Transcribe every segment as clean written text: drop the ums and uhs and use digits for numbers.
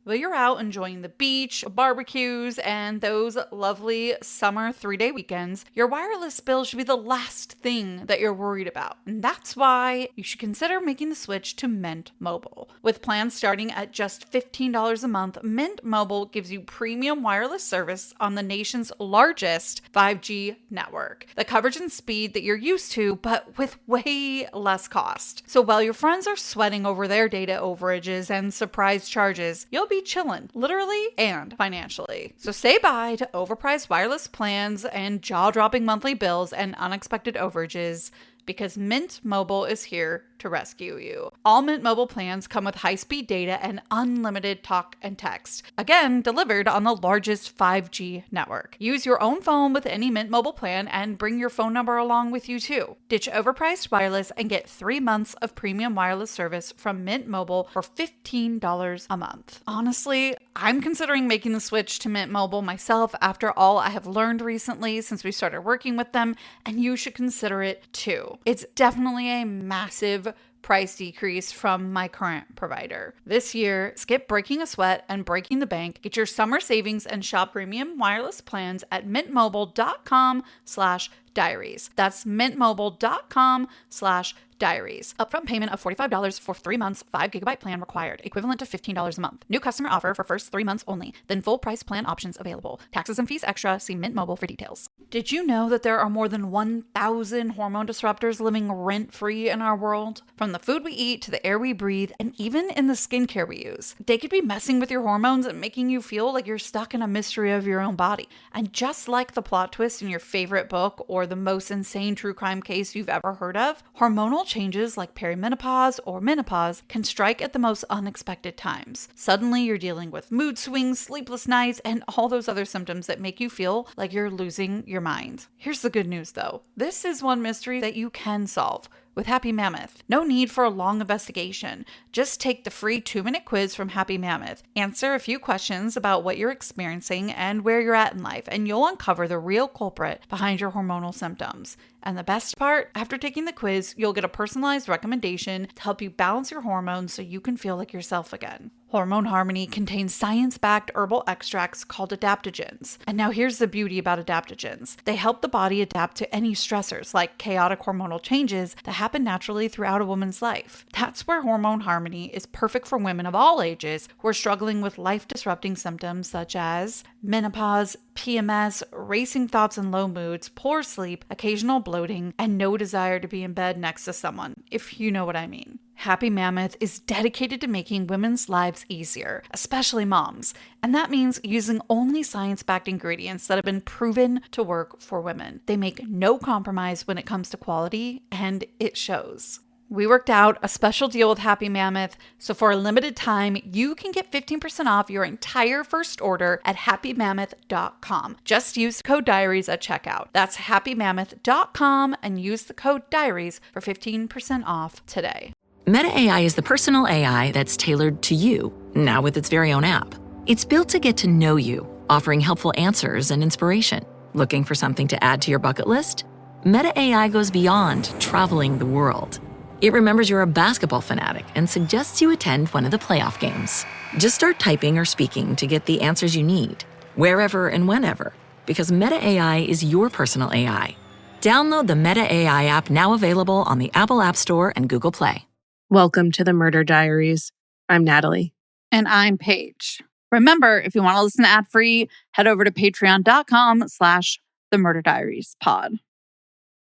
While you're out enjoying the beach, barbecues, and those lovely summer 3-day weekends, your wireless bill should be the last thing that you're worried about. And that's why you should consider making the switch to Mint Mobile. With plans starting at just $15 a month, Mint Mobile gives you premium wireless service on the nation's largest 5G network. The coverage and speed that you're used to, but with way less cost. So while your friends are sweating over their data overages and surprise charges, you'll be chillin', literally and financially. So say bye to overpriced wireless plans and jaw-dropping monthly bills and unexpected overages, because Mint Mobile is here to rescue you. All Mint Mobile plans come with high-speed data and unlimited talk and text. Again, delivered on the largest 5G network. Use your own phone with any Mint Mobile plan and bring your phone number along with you too. Ditch overpriced wireless and get 3 months of premium wireless service from Mint Mobile for $15 a month. Honestly, I'm considering making the switch to Mint Mobile myself after all I have learned recently since we started working with them, and you should consider it too. It's definitely a massive price decrease from my current provider. This year, skip breaking a sweat and breaking the bank. Get your summer savings and shop premium wireless plans at mintmobile.com/diaries. That's mintmobile.com/diaries. Upfront payment of $45 for 3 months, 5 gigabyte plan required, equivalent to $15 a month. New customer offer for first 3 months only, then full price plan options available. Taxes and fees extra. See Mint Mobile for details. Did you know that there are more than 1,000 hormone disruptors living rent-free in our world? From the food we eat to the air we breathe, and even in the skincare we use. They could be messing with your hormones and making you feel like you're stuck in a mystery of your own body. And just like the plot twist in your favorite book or the most insane true crime case you've ever heard of, hormonal changes like perimenopause or menopause can strike at the most unexpected times. Suddenly you're dealing with mood swings, sleepless nights, and all those other symptoms that make you feel like you're losing your mind. Here's the good news though. This is one mystery that you can solve with Happy Mammoth. No need for a long investigation. Just take the free 2-minute quiz from Happy Mammoth. Answer a few questions about what you're experiencing and where you're at in life, and you'll uncover the real culprit behind your hormonal symptoms. And the best part, after taking the quiz, you'll get a personalized recommendation to help you balance your hormones so you can feel like yourself again. Hormone Harmony contains science-backed herbal extracts called adaptogens. And now here's the beauty about adaptogens. They help the body adapt to any stressors like chaotic hormonal changes that happen naturally throughout a woman's life. That's where Hormone Harmony is perfect for women of all ages who are struggling with life-disrupting symptoms such as menopause, PMS, racing thoughts and low moods, poor sleep, occasional bloating, and no desire to be in bed next to someone, if you know what I mean. Happy Mammoth is dedicated to making women's lives easier, especially moms, and that means using only science-backed ingredients that have been proven to work for women. They make no compromise when it comes to quality, and it shows. We worked out a special deal with Happy Mammoth, so for a limited time, you can get 15% off your entire first order at happymammoth.com. Just use code DIARIES at checkout. That's happymammoth.com and use the code DIARIES for 15% off today. Meta AI is the personal AI that's tailored to you, now with its very own app. It's built to get to know you, offering helpful answers and inspiration. Looking for something to add to your bucket list? Meta AI goes beyond traveling the world. It remembers you're a basketball fanatic and suggests you attend one of the playoff games. Just start typing or speaking to get the answers you need, wherever and whenever, because Meta AI is your personal AI. Download the Meta AI app, now available on the Apple App Store and Google Play. Welcome to the Murder Diaries. I'm Natalie. And I'm Paige. Remember, if you want to listen ad-free, head over to patreon.com/themurderdiariespod.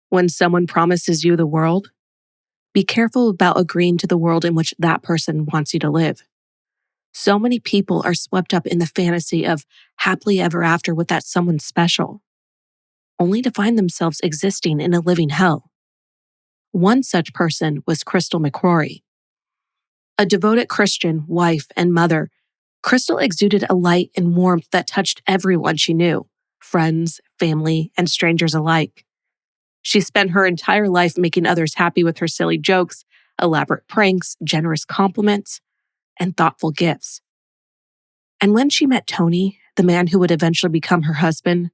When someone promises you the world, be careful about agreeing to the world in which that person wants you to live. So many people are swept up in the fantasy of happily ever after with that someone special, only to find themselves existing in a living hell. One such person was Crystal McCrory. A devoted Christian, wife, and mother, Crystal exuded a light and warmth that touched everyone she knew, friends, family, and strangers alike. She spent her entire life making others happy with her silly jokes, elaborate pranks, generous compliments, and thoughtful gifts. And when she met Tony, the man who would eventually become her husband,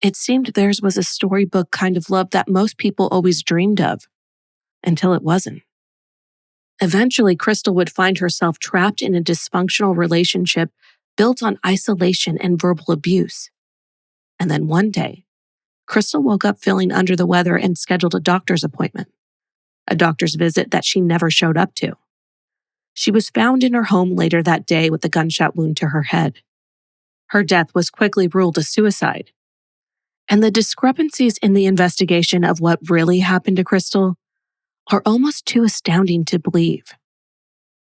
it seemed theirs was a storybook kind of love that most people always dreamed of, until it wasn't. Eventually, Crystal would find herself trapped in a dysfunctional relationship built on isolation and verbal abuse. And then one day, Crystal woke up feeling under the weather and scheduled a doctor's appointment, a doctor's visit that she never showed up to. She was found in her home later that day with a gunshot wound to her head. Her death was quickly ruled a suicide. And the discrepancies in the investigation of what really happened to Crystal are almost too astounding to believe.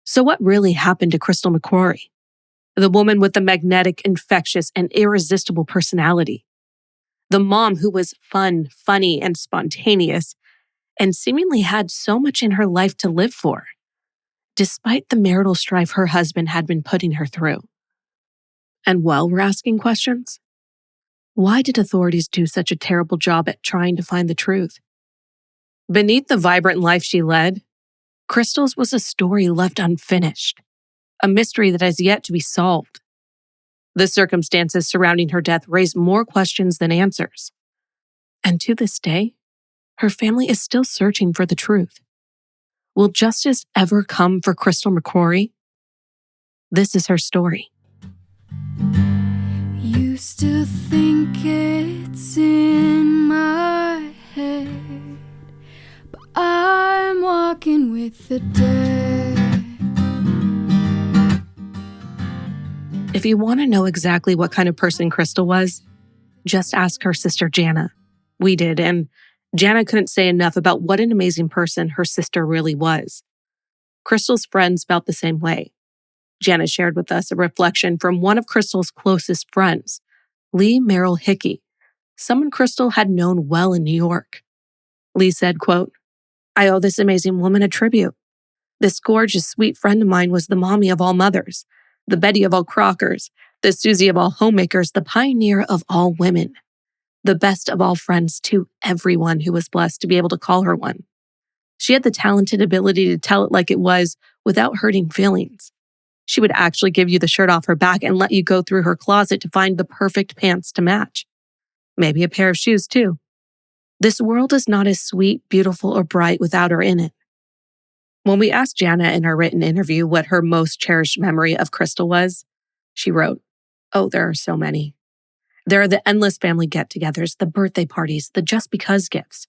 So what really happened to Crystal McCrory, the woman with the magnetic, infectious, and irresistible personality? The mom who was fun, funny, and spontaneous, and seemingly had so much in her life to live for, despite the marital strife her husband had been putting her through. And while we're asking questions, why did authorities do such a terrible job at trying to find the truth? Beneath the vibrant life she led, Crystal's was a story left unfinished, a mystery that has yet to be solved. The circumstances surrounding her death raise more questions than answers. And to this day, her family is still searching for the truth. Will justice ever come for Crystal McCrory? This is her story. Used to think it's in my head, but I'm walking with the dead. If you want to know exactly what kind of person Crystal was, just ask her sister Jana. We did, and Jana couldn't say enough about what an amazing person her sister really was. Crystal's friends felt the same way. Jana shared with us a reflection from one of Crystal's closest friends, Lee Merrill Hickey, someone Crystal had known well in New York. Lee said, quote, "I owe this amazing woman a tribute. This gorgeous, sweet friend of mine was the mommy of all mothers, the Betty of all Crockers, the Susie of all homemakers, the pioneer of all women, the best of all friends to everyone who was blessed to be able to call her one. She had the talented ability to tell it like it was without hurting feelings. She would actually give you the shirt off her back and let you go through her closet to find the perfect pants to match. Maybe a pair of shoes too. This world is not as sweet, beautiful, or bright without her in it." When we asked Jana in her written interview what her most cherished memory of Crystal was, she wrote, "Oh, there are so many. There are the endless family get-togethers, the birthday parties, the just because gifts.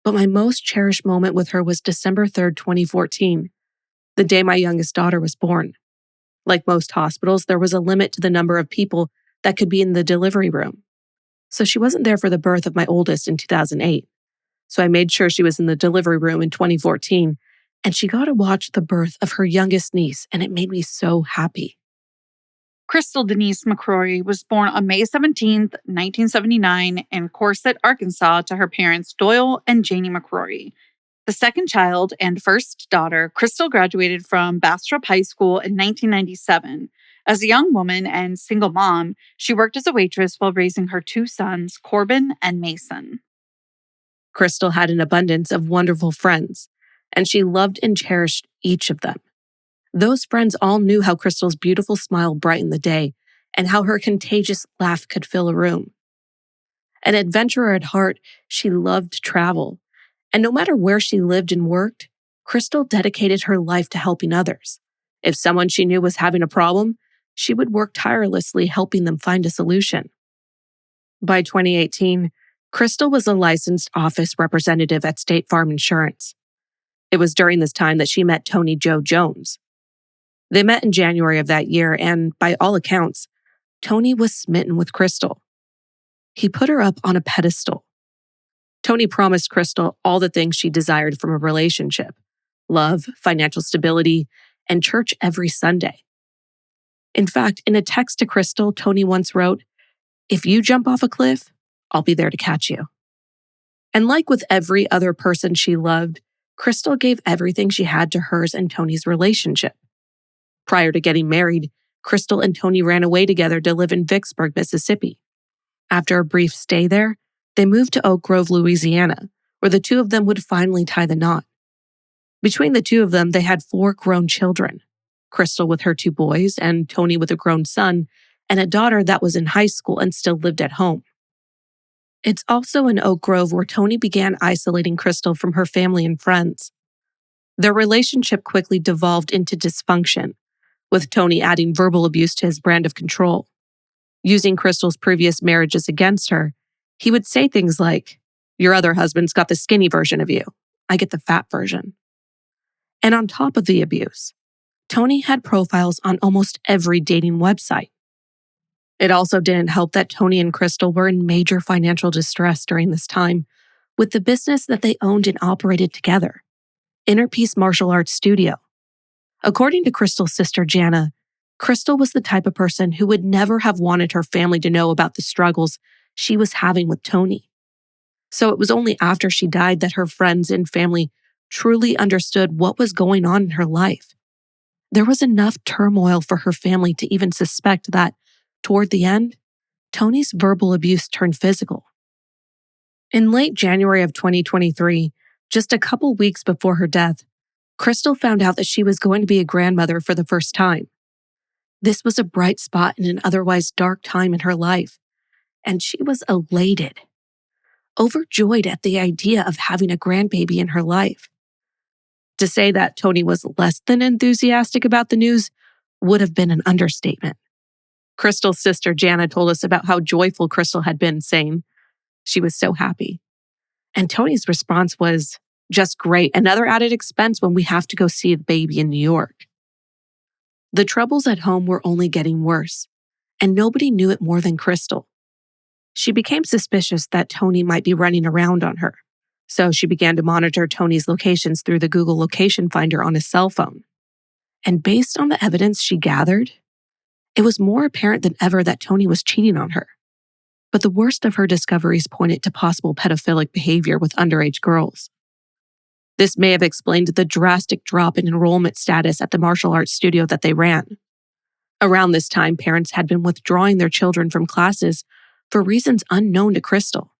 But my most cherished moment with her was December 3rd, 2014, the day my youngest daughter was born. Like most hospitals, there was a limit to the number of people that could be in the delivery room. So she wasn't there for the birth of my oldest in 2008. So I made sure she was in the delivery room in 2014, and she got to watch the birth of her youngest niece, and it made me so happy." Crystal Denise McCrory was born on May 17th, 1979 in Corset, Arkansas to her parents Doyle and Janie McCrory. The second child and first daughter, Crystal graduated from Bastrop High School in 1997. As a young woman and single mom, she worked as a waitress while raising her two sons, Corbin and Mason. Crystal had an abundance of wonderful friends, and she loved and cherished each of them. Those friends all knew how Crystal's beautiful smile brightened the day and how her contagious laugh could fill a room. An adventurer at heart, she loved travel. And no matter where she lived and worked, Crystal dedicated her life to helping others. If someone she knew was having a problem, she would work tirelessly helping them find a solution. By 2018, Crystal was a licensed office representative at State Farm Insurance. It was during this time that she met Tony Joe Jones. They met in January of that year, and by all accounts, Tony was smitten with Crystal. He put her up on a pedestal. Tony promised Crystal all the things she desired from a relationship: love, financial stability, and church every Sunday. In fact, in a text to Crystal, Tony once wrote, "If you jump off a cliff, I'll be there to catch you." And like with every other person she loved, Crystal gave everything she had to hers and Tony's relationship. Prior to getting married, Crystal and Tony ran away together to live in Vicksburg, Mississippi. After a brief stay there, they moved to Oak Grove, Louisiana, where the two of them would finally tie the knot. Between the two of them, they had 4 grown children: Crystal with her 2 boys, and Tony with a grown son, and a daughter that was in high school and still lived at home. It's also in Oak Grove where Tony began isolating Crystal from her family and friends. Their relationship quickly devolved into dysfunction, with Tony adding verbal abuse to his brand of control. Using Crystal's previous marriages against her, he would say things like, "Your other husband's got the skinny version of you. I get the fat version." And on top of the abuse, Tony had profiles on almost every dating website. It also didn't help that Tony and Crystal were in major financial distress during this time with the business that they owned and operated together, Inner Peace Martial Arts Studio. According to Crystal's sister Jana, Crystal was the type of person who would never have wanted her family to know about the struggles she was having with Tony. So it was only after she died that her friends and family truly understood what was going on in her life. There was enough turmoil for her family to even suspect that, toward the end, Tony's verbal abuse turned physical. In late January of 2023, just a couple weeks before her death, Crystal found out that she was going to be a grandmother for the first time. This was a bright spot in an otherwise dark time in her life, and she was elated, overjoyed at the idea of having a grandbaby in her life. To say that Tony was less than enthusiastic about the news would have been an understatement. Crystal's sister Jana told us about how joyful Crystal had been, saying she was so happy. And Tony's response was, "Just great, another added expense when we have to go see the baby in New York." The troubles at home were only getting worse, and nobody knew it more than Crystal. She became suspicious that Tony might be running around on her, so she began to monitor Tony's locations through the Google location finder on his cell phone. And based on the evidence she gathered, it was more apparent than ever that Tony was cheating on her. But the worst of her discoveries pointed to possible pedophilic behavior with underage girls. This may have explained the drastic drop in enrollment status at the martial arts studio that they ran. Around this time, parents had been withdrawing their children from classes for reasons unknown to Crystal.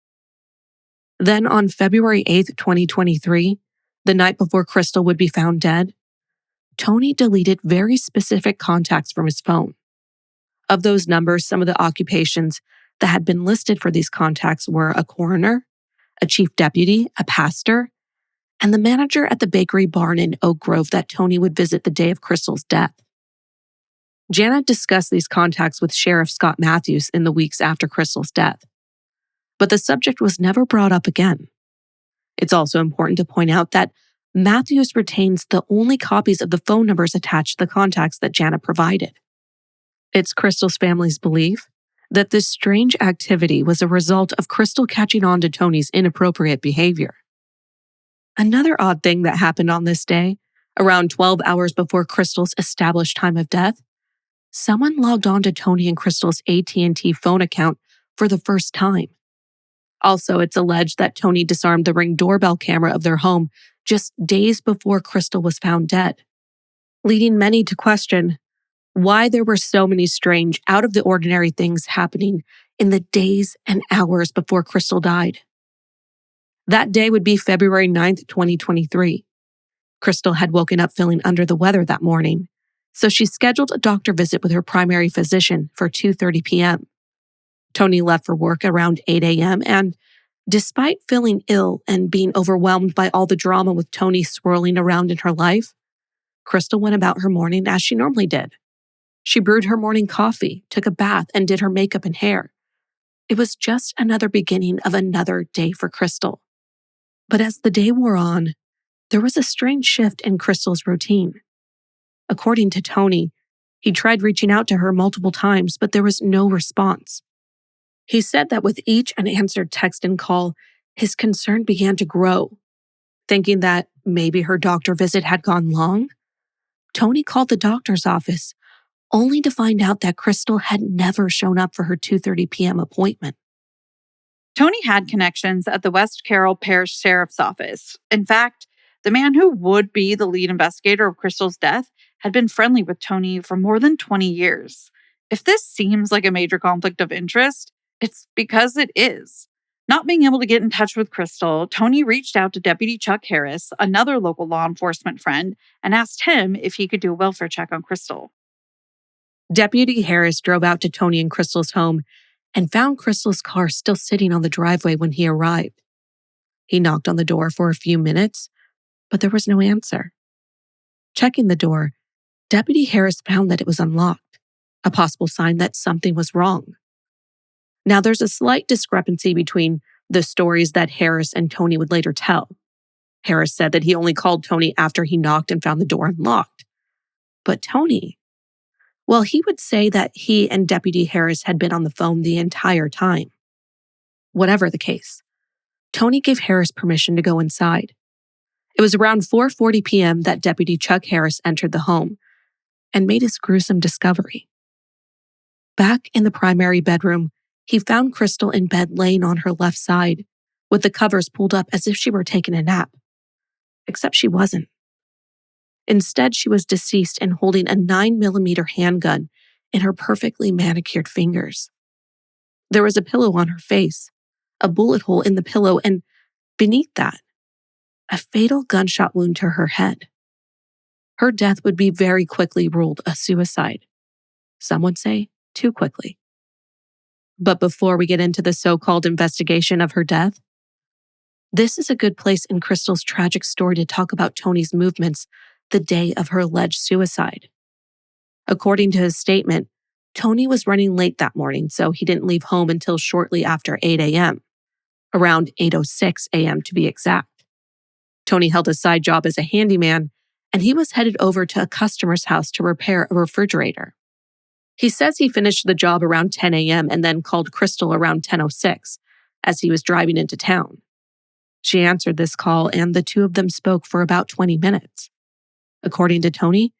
Then on February 8th, 2023, the night before Crystal would be found dead, Tony deleted very specific contacts from his phone. Of those numbers, some of the occupations that had been listed for these contacts were a coroner, a chief deputy, a pastor, and the manager at the bakery barn in Oak Grove that Tony would visit the day of Crystal's death. Jana discussed these contacts with Sheriff Scott Matthews in the weeks after Crystal's death, but the subject was never brought up again. It's also important to point out that Matthews retains the only copies of the phone numbers attached to the contacts that Jana provided. It's Crystal's family's belief that this strange activity was a result of Crystal catching on to Tony's inappropriate behavior. Another odd thing that happened on this day, around 12 hours before Crystal's established time of death, someone logged on to Tony and Crystal's AT&T phone account for the first time. Also, it's alleged that Tony disarmed the Ring doorbell camera of their home just days before Crystal was found dead, leading many to question why there were so many strange, out-of-the-ordinary things happening in the days and hours before Crystal died. That day would be February 9th, 2023. Crystal had woken up feeling under the weather that morning, so she scheduled a doctor visit with her primary physician for 2:30 p.m. Tony left for work around 8 a.m., and despite feeling ill and being overwhelmed by all the drama with Tony swirling around in her life, Crystal went about her morning as she normally did. She brewed her morning coffee, took a bath, and did her makeup and hair. It was just another beginning of another day for Crystal. But as the day wore on, there was a strange shift in Crystal's routine. According to Tony, he tried reaching out to her multiple times, but there was no response. He said that with each unanswered text and call, his concern began to grow. Thinking that maybe her doctor visit had gone long, Tony called the doctor's office, only to find out that Crystal had never shown up for her 2:30 p.m. appointment. Tony had connections at the West Carroll Parish Sheriff's Office. In fact, the man who would be the lead investigator of Crystal's death had been friendly with Tony for more than 20 years. If this seems like a major conflict of interest, it's because it is. Not being able to get in touch with Crystal, Tony reached out to Deputy Chuck Harris, another local law enforcement friend, and asked him if he could do a welfare check on Crystal. Deputy Harris drove out to Tony and Crystal's home and found Crystal's car still sitting on the driveway when he arrived. He knocked on the door for a few minutes, but there was no answer. Checking the door, Deputy Harris found that it was unlocked, a possible sign that something was wrong. Now, there's a slight discrepancy between the stories that Harris and Tony would later tell. Harris said that he only called Tony after he knocked and found the door unlocked. But Tony, well, he would say that he and Deputy Harris had been on the phone the entire time. Whatever the case, Tony gave Harris permission to go inside. It was around 4:40 p.m. that Deputy Chuck Harris entered the home and made his gruesome discovery. Back in the primary bedroom, he found Crystal in bed laying on her left side, with the covers pulled up as if she were taking a nap. Except she wasn't. Instead, she was deceased and holding a 9mm handgun in her perfectly manicured fingers. There was a pillow on her face, a bullet hole in the pillow, and beneath that, a fatal gunshot wound to her head. Her death would be very quickly ruled a suicide. Some would say too quickly. But before we get into the so-called investigation of her death, this is a good place in Crystal's tragic story to talk about Tony's movements the day of her alleged suicide. According to his statement, Tony was running late that morning, so he didn't leave home until shortly after 8 a.m., around 8:06 a.m. to be exact. Tony held a side job as a handyman, and he was headed over to a customer's house to repair a refrigerator. He says he finished the job around 10 a.m. and then called Crystal around 10:06 as he was driving into town. She answered this call, and the two of them spoke for about 20 minutes. According to Tony,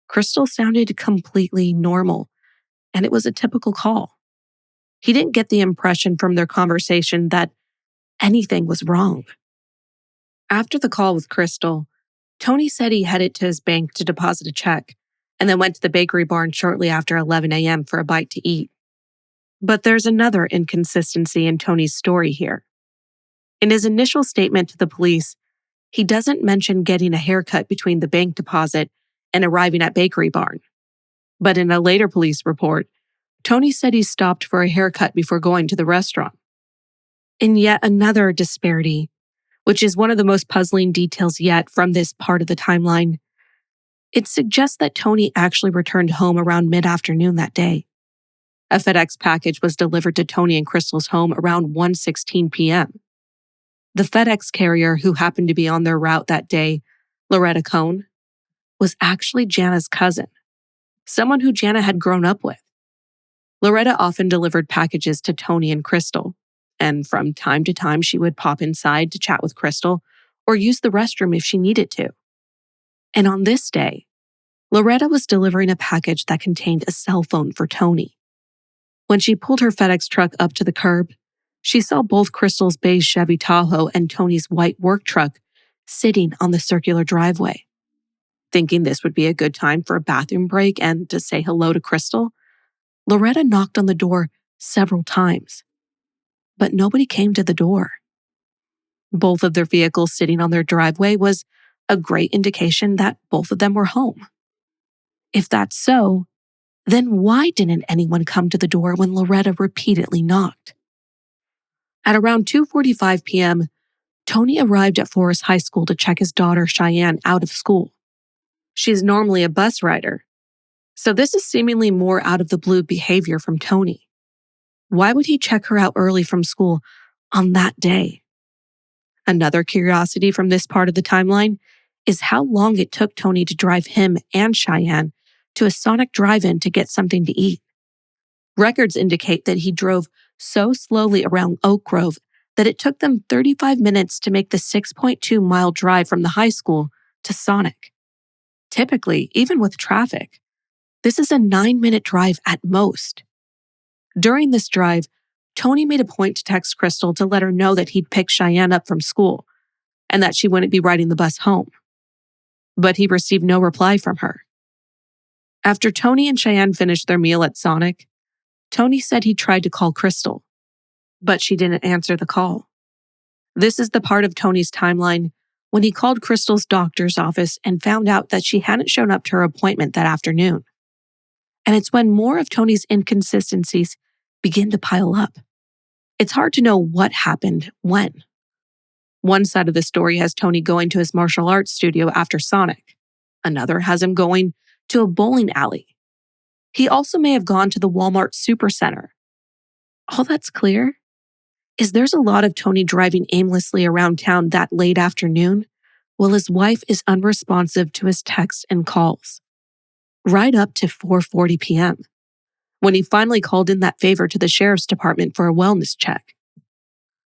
Crystal sounded completely normal, and it was a typical call. He didn't get the impression from their conversation that anything was wrong. After the call with Crystal, Tony said he headed to his bank to deposit a check and then went to the bakery barn shortly after 11 a.m. for a bite to eat. But there's another inconsistency in Tony's story here. In his initial statement to the police, he doesn't mention getting a haircut between the bank deposit and arriving at bakery barn. But in a later police report, Tony said he stopped for a haircut before going to the restaurant. In yet another disparity, which is one of the most puzzling details yet from this part of the timeline, it suggests that Tony actually returned home around mid-afternoon that day. A FedEx package was delivered to Tony and Crystal's home around 1:16 p.m. The FedEx carrier who happened to be on their route that day, Loretta Cohn, was actually Jana's cousin, someone who Jana had grown up with. Loretta often delivered packages to Tony and Crystal, and from time to time she would pop inside to chat with Crystal or use the restroom if she needed to. And on this day, Loretta was delivering a package that contained a cell phone for Tony. When she pulled her FedEx truck up to the curb, she saw both Crystal's beige Chevy Tahoe and Tony's white work truck sitting on the circular driveway. Thinking this would be a good time for a bathroom break and to say hello to Crystal, Loretta knocked on the door several times. But nobody came to the door. Both of their vehicles sitting on their driveway was a great indication that both of them were home. If that's so, then why didn't anyone come to the door when Loretta repeatedly knocked? At around 2:45 p.m., Tony arrived at Forest High School to check his daughter Cheyenne out of school. She's normally a bus rider, so this is seemingly more out of the blue behavior from Tony. Why would he check her out early from school on that day? Another curiosity from this part of the timeline is how long it took Tony to drive him and Cheyenne to a Sonic drive-in to get something to eat. Records indicate that he drove so slowly around Oak Grove that it took them 35 minutes to make the 6.2-mile drive from the high school to Sonic. Typically, even with traffic, this is a 9-minute drive at most. During this drive, Tony made a point to text Crystal to let her know that he'd pick Cheyenne up from school and that she wouldn't be riding the bus home. But he received no reply from her. After Tony and Cheyenne finished their meal at Sonic, Tony said he tried to call Crystal, but she didn't answer the call. This is the part of Tony's timeline when he called Crystal's doctor's office and found out that she hadn't shown up to her appointment that afternoon. And it's when more of Tony's inconsistencies begin to pile up. It's hard to know what happened when. One side of the story has Tony going to his martial arts studio after Sonic. Another has him going to a bowling alley. He also may have gone to the Walmart Supercenter. All that's clear is there's a lot of Tony driving aimlessly around town that late afternoon while his wife is unresponsive to his texts and calls. Right up to 4:40 p.m., when he finally called in that favor to the sheriff's department for a wellness check.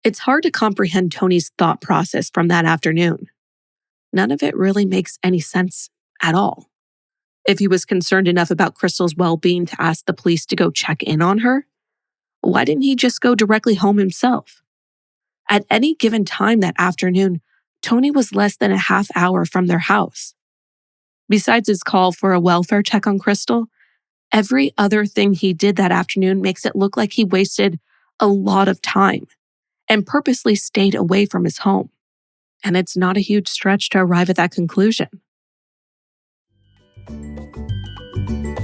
It's hard to comprehend Tony's thought process from that afternoon. None of it really makes any sense at all. If he was concerned enough about Crystal's well-being to ask the police to go check in on her, why didn't he just go directly home himself? At any given time that afternoon, Tony was less than a half hour from their house. Besides his call for a welfare check on Crystal, every other thing he did that afternoon makes it look like he wasted a lot of time and purposely stayed away from his home. And it's not a huge stretch to arrive at that conclusion.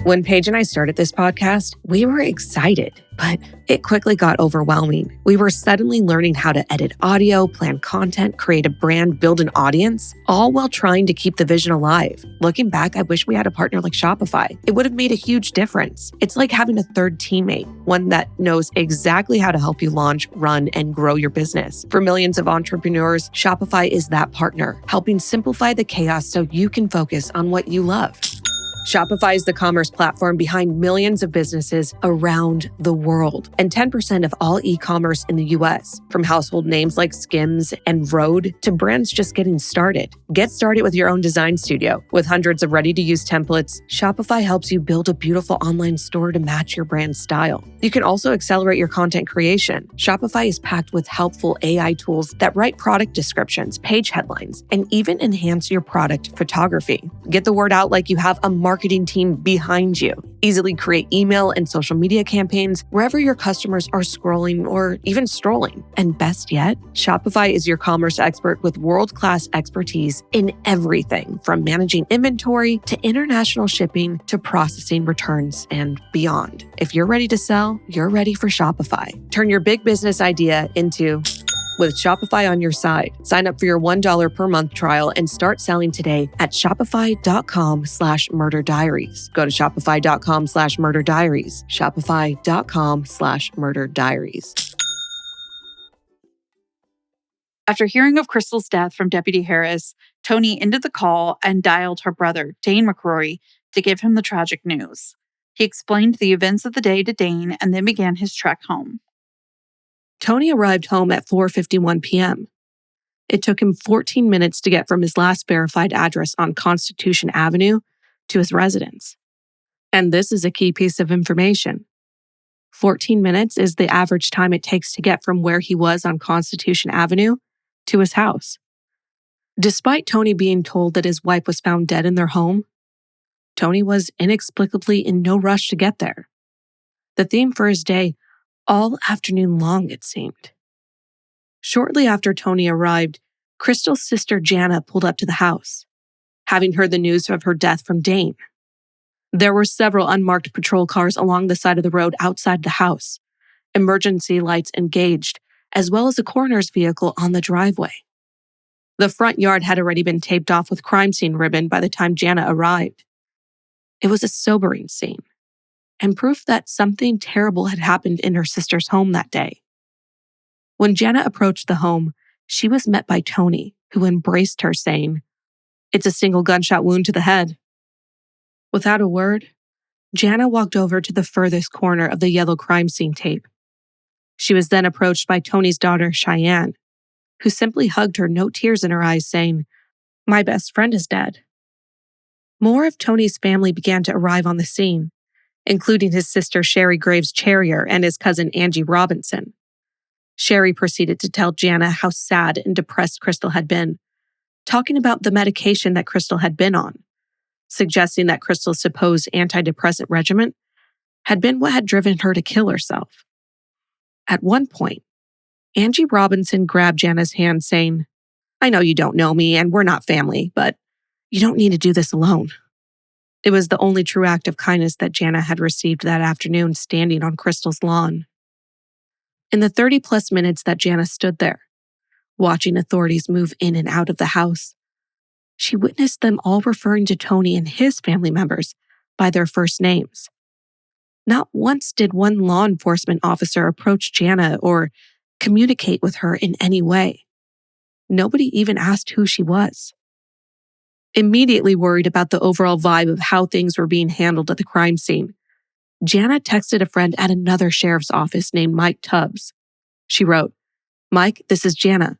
When Paige and I started this podcast, we were excited, but it quickly got overwhelming. We were suddenly learning how to edit audio, plan content, create a brand, build an audience, all while trying to keep the vision alive. Looking back, I wish we had a partner like Shopify. It would have made a huge difference. It's like having a third teammate, one that knows exactly how to help you launch, run, and grow your business. For millions of entrepreneurs, Shopify is that partner, helping simplify the chaos so you can focus on what you love. Shopify is the commerce platform behind millions of businesses around the world and 10% of all e-commerce in the US. From household names like Skims and Rode to brands just getting started. Get started with your own design studio. With hundreds of ready-to-use templates, Shopify helps you build a beautiful online store to match your brand's style. You can also accelerate your content creation. Shopify is packed with helpful AI tools that write product descriptions, page headlines, and even enhance your product photography. Get the word out like you have a marketing team behind you. Easily create email and social media campaigns wherever your customers are scrolling or even strolling. And best yet, Shopify is your commerce expert with world-class expertise in everything from managing inventory to international shipping to processing returns and beyond. If you're ready to sell, you're ready for Shopify. Turn your big business idea into with Shopify on your side. Sign up for your $1 per month trial and start selling today at shopify.com/murderdiaries. Go to shopify.com/murderdiaries. Shopify.com/murderdiaries. After hearing of Crystal's death from Deputy Harris, Tony ended the call and dialed her brother, Dane McCrory, to give him the tragic news. He explained the events of the day to Dane and then began his trek home. Tony arrived home at 4:51 p.m. It took him 14 minutes to get from his last verified address on Constitution Avenue to his residence. And this is a key piece of information. 14 minutes is the average time it takes to get from where he was on Constitution Avenue to his house. Despite Tony being told that his wife was found dead in their home, Tony was inexplicably in no rush to get there. The theme for his day all afternoon long, it seemed. Shortly after Tony arrived, Crystal's sister Jana pulled up to the house, having heard the news of her death from Dane. There were several unmarked patrol cars along the side of the road outside the house, emergency lights engaged, as well as a coroner's vehicle on the driveway. The front yard had already been taped off with crime scene ribbon by the time Jana arrived. It was a sobering scene, and proof that something terrible had happened in her sister's home that day. When Jana approached the home, she was met by Tony, who embraced her, saying, "It's a single gunshot wound to the head." Without a word, Jana walked over to the furthest corner of the yellow crime scene tape. She was then approached by Tony's daughter, Cheyenne, who simply hugged her, no tears in her eyes, saying, "My best friend is dead." More of Tony's family began to arrive on the scene, including his sister Sherry Graves Cherrier and his cousin Angie Robinson. Sherry proceeded to tell Jana how sad and depressed Crystal had been, talking about the medication that Crystal had been on, suggesting that Crystal's supposed antidepressant regimen had been what had driven her to kill herself. At one point, Angie Robinson grabbed Jana's hand, saying, "I know you don't know me and we're not family, but you don't need to do this alone." It was the only true act of kindness that Jana had received that afternoon standing on Crystal's lawn. In the 30-plus minutes that Jana stood there, watching authorities move in and out of the house, she witnessed them all referring to Tony and his family members by their first names. Not once did one law enforcement officer approach Jana or communicate with her in any way. Nobody even asked who she was. Immediately worried about the overall vibe of how things were being handled at the crime scene, Jana texted a friend at another sheriff's office named Mike Tubbs. She wrote, "Mike, this is Jana.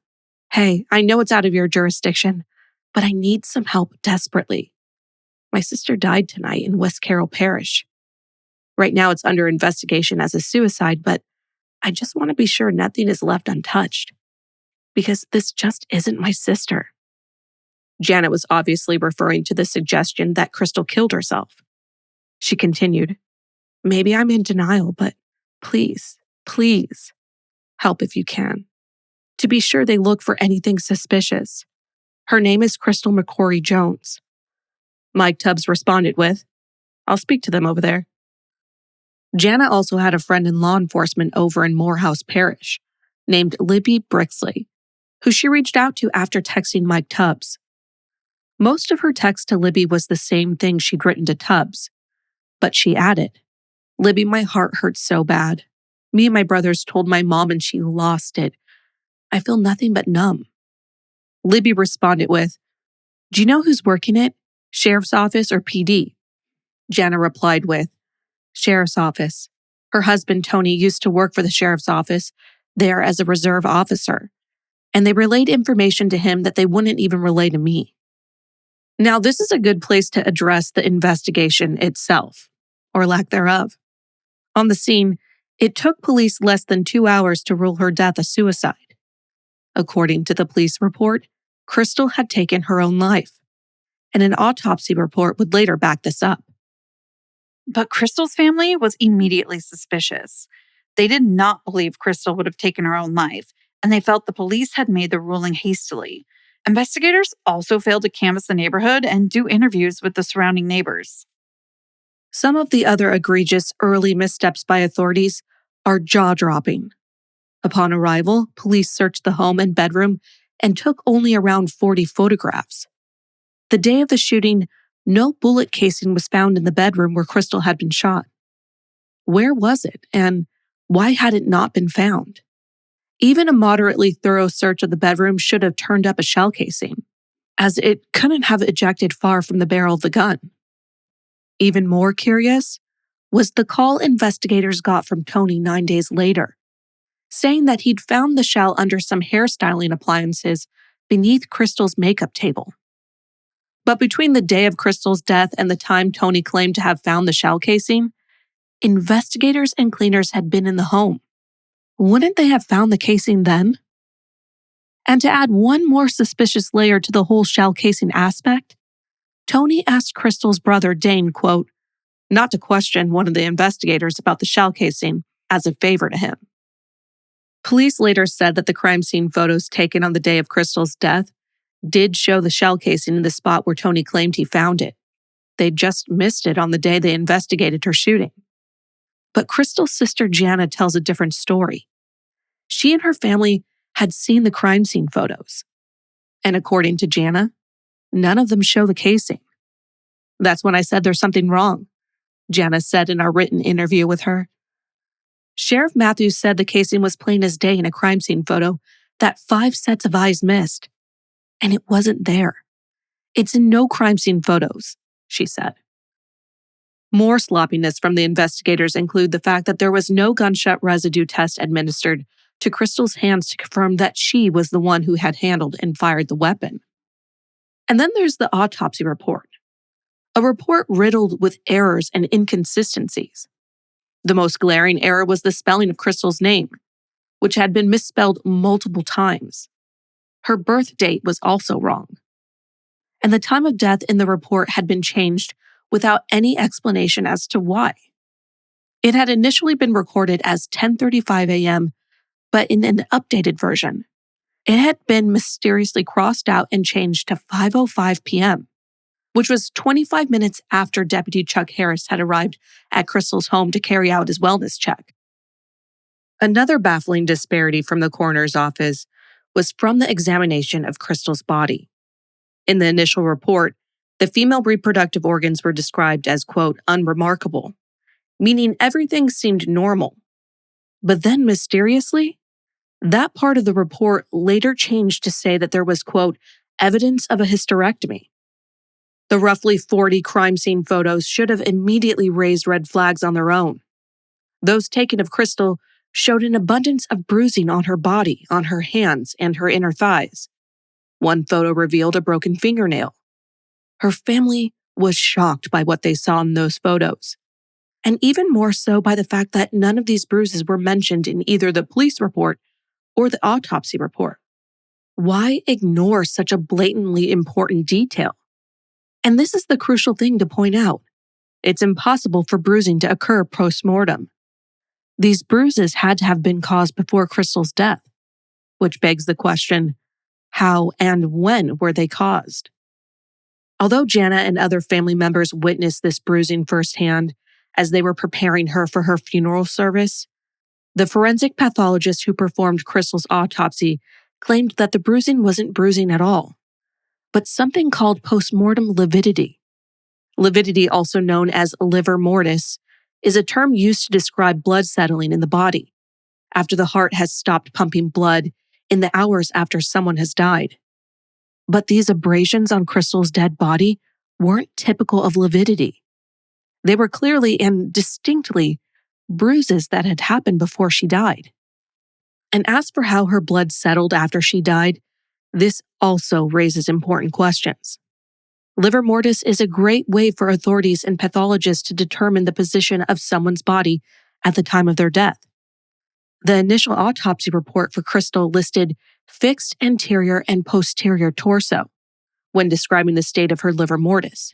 Hey, I know it's out of your jurisdiction, but I need some help desperately. My sister died tonight in West Carroll Parish. Right now it's under investigation as a suicide, but I just want to be sure nothing is left untouched. Because this just isn't my sister." Janet was obviously referring to the suggestion that Crystal killed herself. She continued, "Maybe I'm in denial, but please, please, help if you can. To be sure they look for anything suspicious. Her name is Crystal McCrory Jones." Mike Tubbs responded with, "I'll speak to them over there." Jana also had a friend in law enforcement over in Morehouse Parish named Libby Brixley, who she reached out to after texting Mike Tubbs. Most of her text to Libby was the same thing she'd written to Tubbs, but she added, "Libby, my heart hurts so bad. Me and my brothers told my mom and she lost it. I feel nothing but numb." Libby responded with, "Do you know who's working it? Sheriff's office or PD?" Jana replied with, "Sheriff's office. Her husband, Tony, used to work for the sheriff's office there as a reserve officer, and they relayed information to him that they wouldn't even relay to me." Now, this is a good place to address the investigation itself, or lack thereof. On the scene, it took police less than 2 hours to rule her death a suicide. According to the police report, Crystal had taken her own life, and an autopsy report would later back this up. But Crystal's family was immediately suspicious. They did not believe Crystal would have taken her own life, and they felt the police had made the ruling hastily. Investigators also failed to canvass the neighborhood and do interviews with the surrounding neighbors. Some of the other egregious early missteps by authorities are jaw-dropping. Upon arrival, police searched the home and bedroom and took only around 40 photographs. The day of the shooting, no bullet casing was found in the bedroom where Crystal had been shot. Where was it, and why had it not been found? Even a moderately thorough search of the bedroom should have turned up a shell casing, as it couldn't have ejected far from the barrel of the gun. Even more curious was the call investigators got from Tony 9 days later, saying that he'd found the shell under some hairstyling appliances beneath Crystal's makeup table. But between the day of Crystal's death and the time Tony claimed to have found the shell casing, investigators and cleaners had been in the home. Wouldn't they have found the casing then? And to add one more suspicious layer to the whole shell casing aspect, Tony asked Crystal's brother Dane, quote, not to question one of the investigators about the shell casing as a favor to him. Police later said that the crime scene photos taken on the day of Crystal's death did show the shell casing in the spot where Tony claimed he found it. They just missed it on the day they investigated her shooting. But Crystal's sister Jana tells a different story. She and her family had seen the crime scene photos. And according to Jana, none of them show the casing. "That's when I said there's something wrong," Jana said in our written interview with her. Sheriff Matthews said the casing was plain as day in a crime scene photo that 5 sets of eyes missed. And it wasn't there. "It's in no crime scene photos," she said. More sloppiness from the investigators include the fact that there was no gunshot residue test administered to Crystal's hands to confirm that she was the one who had handled and fired the weapon. And then there's the autopsy report, a report riddled with errors and inconsistencies. The most glaring error was the spelling of Crystal's name, which had been misspelled multiple times. Her birth date was also wrong. And the time of death in the report had been changed without any explanation as to why. It had initially been recorded as 10:35 a.m., but in an updated version, it had been mysteriously crossed out and changed to 5:05 p.m., which was 25 minutes after Deputy Chuck Harris had arrived at Crystal's home to carry out his wellness check. Another baffling disparity from the coroner's office was from the examination of Crystal's body. In the initial report, the female reproductive organs were described as, quote, unremarkable, meaning everything seemed normal. But then, mysteriously, that part of the report later changed to say that there was, quote, evidence of a hysterectomy. The roughly 40 crime scene photos should have immediately raised red flags on their own. Those taken of Crystal showed an abundance of bruising on her body, on her hands, and her inner thighs. One photo revealed a broken fingernail. Her family was shocked by what they saw in those photos, and even more so by the fact that none of these bruises were mentioned in either the police report or the autopsy report. Why ignore such a blatantly important detail? And this is the crucial thing to point out. It's impossible for bruising to occur post-mortem. These bruises had to have been caused before Crystal's death, which begs the question, how and when were they caused? Although Jana and other family members witnessed this bruising firsthand as they were preparing her for her funeral service, the forensic pathologist who performed Crystal's autopsy claimed that the bruising wasn't bruising at all, but something called postmortem lividity. Lividity, also known as livor mortis, is a term used to describe blood settling in the body after the heart has stopped pumping blood in the hours after someone has died. But these abrasions on Crystal's dead body weren't typical of lividity. They were clearly and distinctly bruises that had happened before she died. And as for how her blood settled after she died, this also raises important questions. Livor mortis is a great way for authorities and pathologists to determine the position of someone's body at the time of their death. The initial autopsy report for Crystal listed fixed anterior and posterior torso when describing the state of her livor mortis.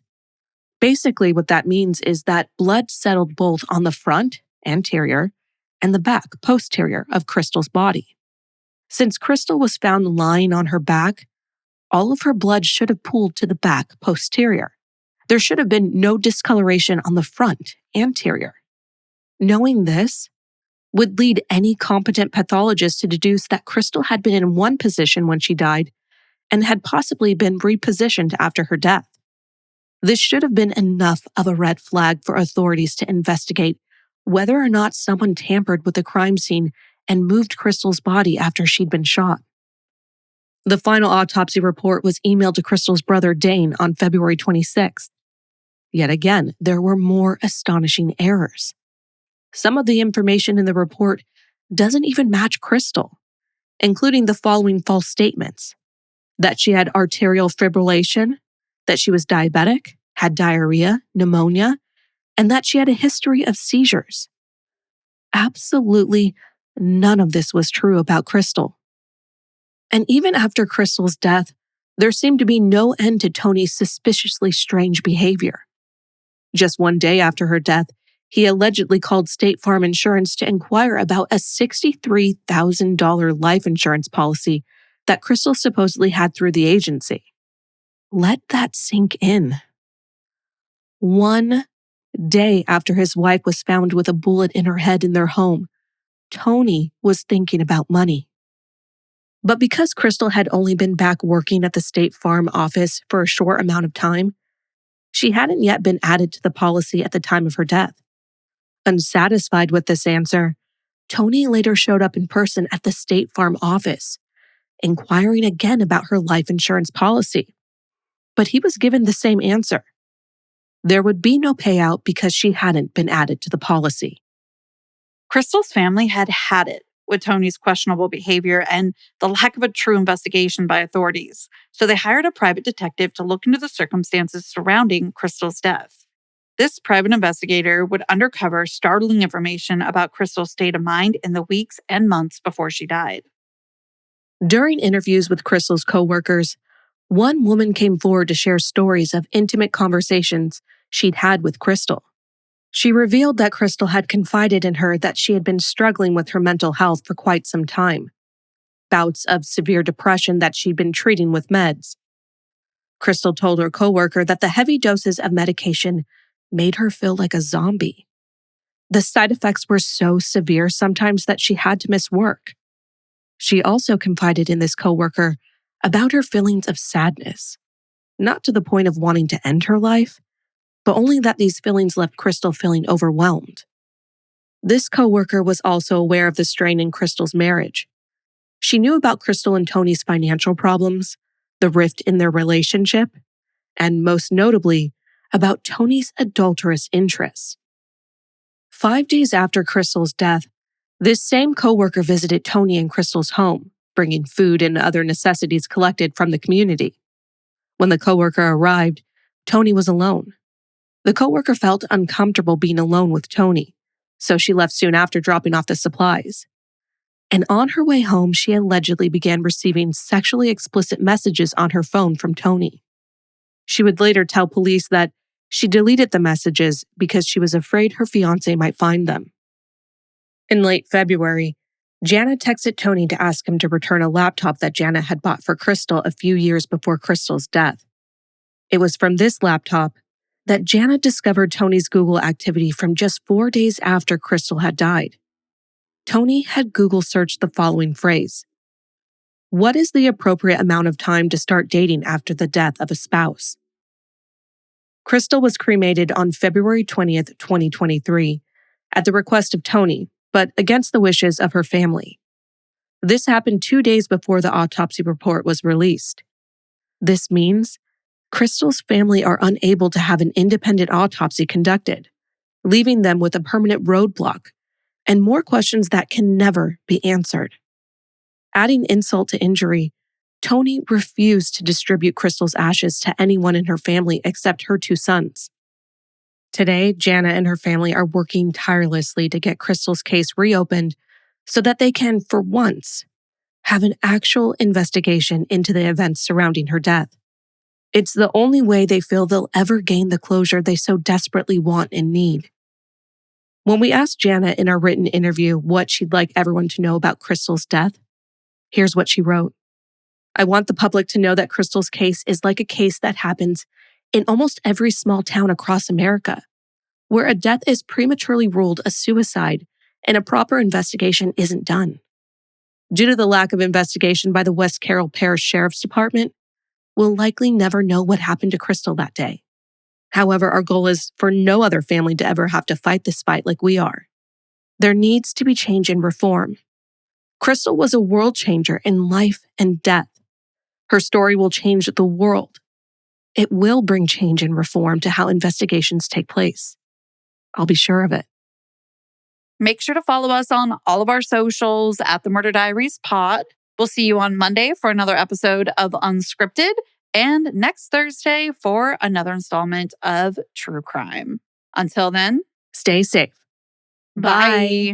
Basically, what that means is that blood settled both on the front, anterior, and the back, posterior, of Crystal's body. Since Crystal was found lying on her back, all of her blood should have pooled to the back, posterior. There should have been no discoloration on the front, anterior. Knowing this would lead any competent pathologist to deduce that Crystal had been in one position when she died and had possibly been repositioned after her death. This should have been enough of a red flag for authorities to investigate whether or not someone tampered with the crime scene and moved Crystal's body after she'd been shot. The final autopsy report was emailed to Crystal's brother Dane on February 26th. Yet again, there were more astonishing errors. Some of the information in the report doesn't even match Crystal, including the following false statements: that she had arterial fibrillation, that she was diabetic, had diarrhea, pneumonia, and that she had a history of seizures. Absolutely none of this was true about Crystal. And even after Crystal's death, there seemed to be no end to Tony's suspiciously strange behavior. Just one day after her death, he allegedly called State Farm Insurance to inquire about a $63,000 life insurance policy that Crystal supposedly had through the agency. Let that sink in. One day after his wife was found with a bullet in her head in their home, Tony was thinking about money. But because Crystal had only been back working at the State Farm office for a short amount of time, she hadn't yet been added to the policy at the time of her death. Unsatisfied with this answer, Tony later showed up in person at the State Farm office, inquiring again about her life insurance policy. But he was given the same answer. There would be no payout because she hadn't been added to the policy. Crystal's family had it with Tony's questionable behavior and the lack of a true investigation by authorities, so they hired a private detective to look into the circumstances surrounding Crystal's death. This private investigator would uncover startling information about Crystal's state of mind in the weeks and months before she died. During interviews with Crystal's coworkers, one woman came forward to share stories of intimate conversations she'd had with Crystal. She revealed that Crystal had confided in her that she had been struggling with her mental health for quite some time, bouts of severe depression that she'd been treating with meds. Crystal told her coworker that the heavy doses of medication made her feel like a zombie. The side effects were so severe sometimes that she had to miss work. She also confided in this coworker about her feelings of sadness. not to the point of wanting to end her life, but only that these feelings left Crystal feeling overwhelmed. This coworker was also aware of the strain in Crystal's marriage. She knew about Crystal and Tony's financial problems, the rift in their relationship, and most notably, about Tony's adulterous interests. 5 days after Crystal's death, this same coworker visited Tony and Crystal's home, bringing food and other necessities collected from the community. When the coworker arrived, Tony was alone. The coworker felt uncomfortable being alone with Tony, so she left soon after dropping off the supplies. And on her way home, she allegedly began receiving sexually explicit messages on her phone from Tony. She would later tell police that she deleted the messages because she was afraid her fiancé might find them. In late February, Jana texted Tony to ask him to return a laptop that Jana had bought for Crystal a few years before Crystal's death. It was from this laptop that Jana discovered Tony's Google activity from just 4 days after Crystal had died. Tony had Google searched the following phrase: "What is the appropriate amount of time to start dating after the death of a spouse?" Crystal was cremated on February 20th, 2023, at the request of Tony, but against the wishes of her family. This happened 2 days before the autopsy report was released. This means Crystal's family are unable to have an independent autopsy conducted, leaving them with a permanent roadblock and more questions that can never be answered. Adding insult to injury, Tony refused to distribute Crystal's ashes to anyone in her family except her 2 sons. Today, Jana and her family are working tirelessly to get Crystal's case reopened so that they can, for once, have an actual investigation into the events surrounding her death. It's the only way they feel they'll ever gain the closure they so desperately want and need. When we asked Jana in our written interview what she'd like everyone to know about Crystal's death, here's what she wrote. "I want the public to know that Crystal's case is like a case that happens in almost every small town across America, where a death is prematurely ruled a suicide and a proper investigation isn't done. Due to the lack of investigation by the West Carroll Parish Sheriff's Department, we'll likely never know what happened to Crystal that day. However, our goal is for no other family to ever have to fight this fight like we are. There needs to be change and reform. Crystal was a world changer in life and death. Her story will change the world. It will bring change and reform to how investigations take place. I'll be sure of it." Make sure to follow us on all of our socials at the Murder Diaries Pod. We'll see you on Monday for another episode of Unscripted and next Thursday for another installment of True Crime. Until then, Stay safe. bye.